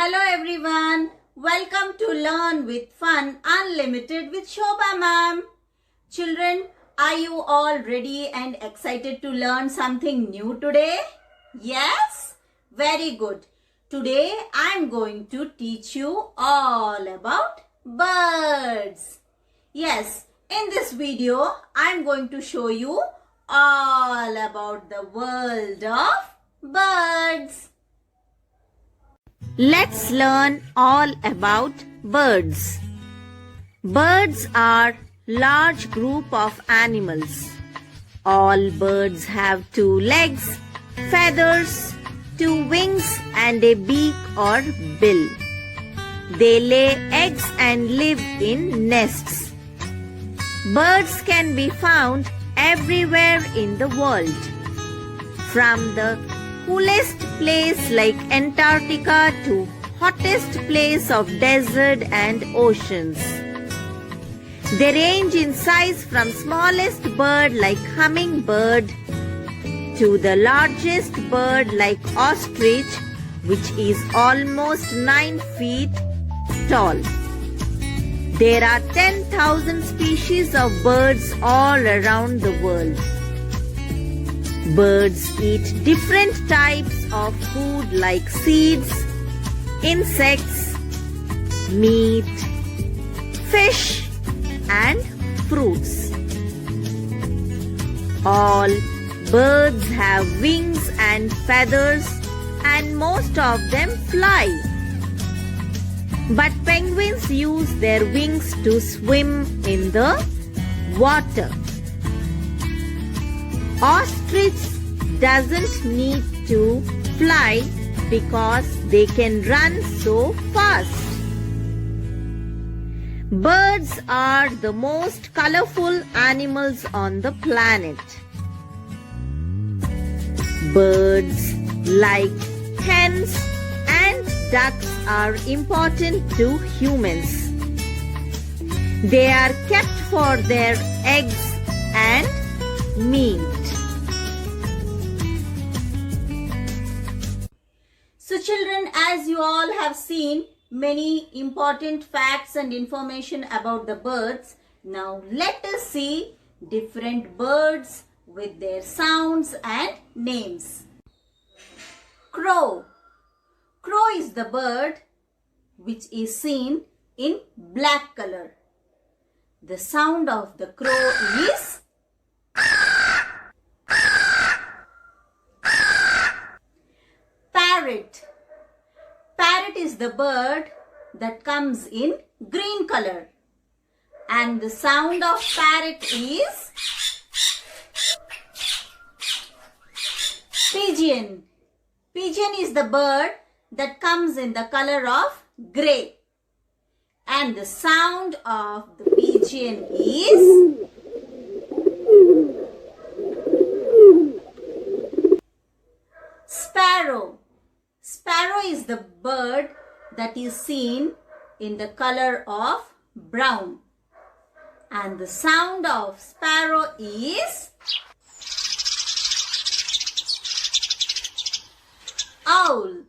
Hello everyone. Welcome to Learn with Fun Unlimited with Shobha ma'am. Children, are you all ready and excited to learn something new today? Yes? Very good. Today I am going to teach you all about birds. Yes, in this video I am going to show you all about the world of birds. Let's learn all about birds. Birds are large group of animals. All birds have two legs, feathers, two wings and a beak or bill. They lay eggs and live in nests. Birds can be found everywhere in the world. From the coolest place like Antarctica to hottest place of desert and oceans. They range in size from smallest bird like hummingbird to the largest bird like ostrich, which is almost 9 feet tall. There are 10,000 species of birds all around the world. Birds eat different types of food like seeds, insects, meat, fish, and fruits. All birds have wings and feathers, and most of them fly. But penguins use their wings to swim in the water. Ostrich doesn't need to fly because they can run so fast. Birds are the most colorful animals on the planet. Birds like hens and ducks are important to humans. They are kept for their eggs and meat. So children, as you all have seen many important facts and information about the birds, now let us see different birds with their sounds and names. Crow. Crow is the bird which is seen in black color. The sound of the crow is parrot. Parrot is the bird that comes in green color. And the sound of parrot is pigeon. Pigeon is the bird that comes in the color of grey. And the sound of the pigeon is sparrow. Sparrow is the bird that is seen in the color of brown. And the sound of sparrow is owl.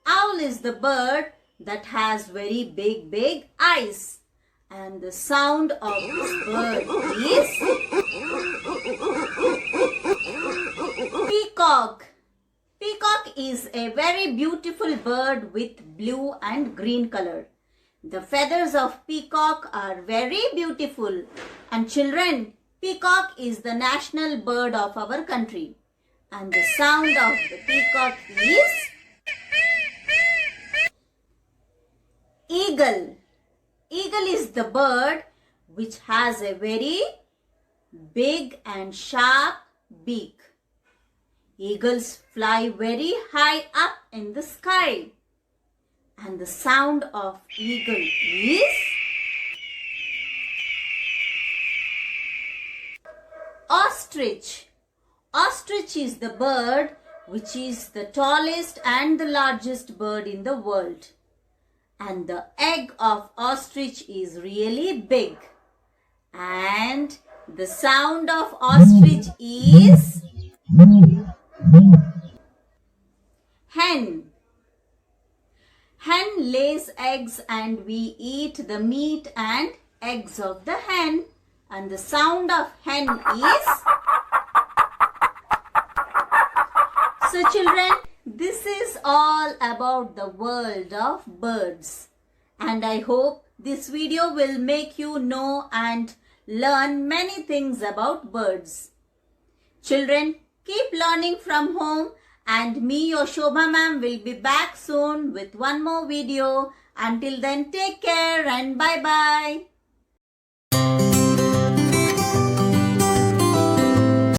Owl is the bird that has very big eyes. And the sound of this bird is peacock. Peacock is a very beautiful bird with blue and green color. The feathers of peacock are very beautiful. And children, peacock is the national bird of our country. And the sound of the peacock is eagle. Eagle is the bird which has a very big and sharp beak. Eagles fly very high up in the sky. And the sound of eagle is ostrich. Ostrich is the bird which is the tallest and the largest bird in the world. And the egg of ostrich is really big. And the sound of ostrich is hen. Hen lays eggs and we eat the meat and eggs of the hen. And the sound of hen is... So children, this is all about the world of birds. And I hope this video will make you know and learn many things about birds. Children, keep learning from home, and me, your Shobha ma'am, will be back soon with one more video. Until then, take care and bye-bye.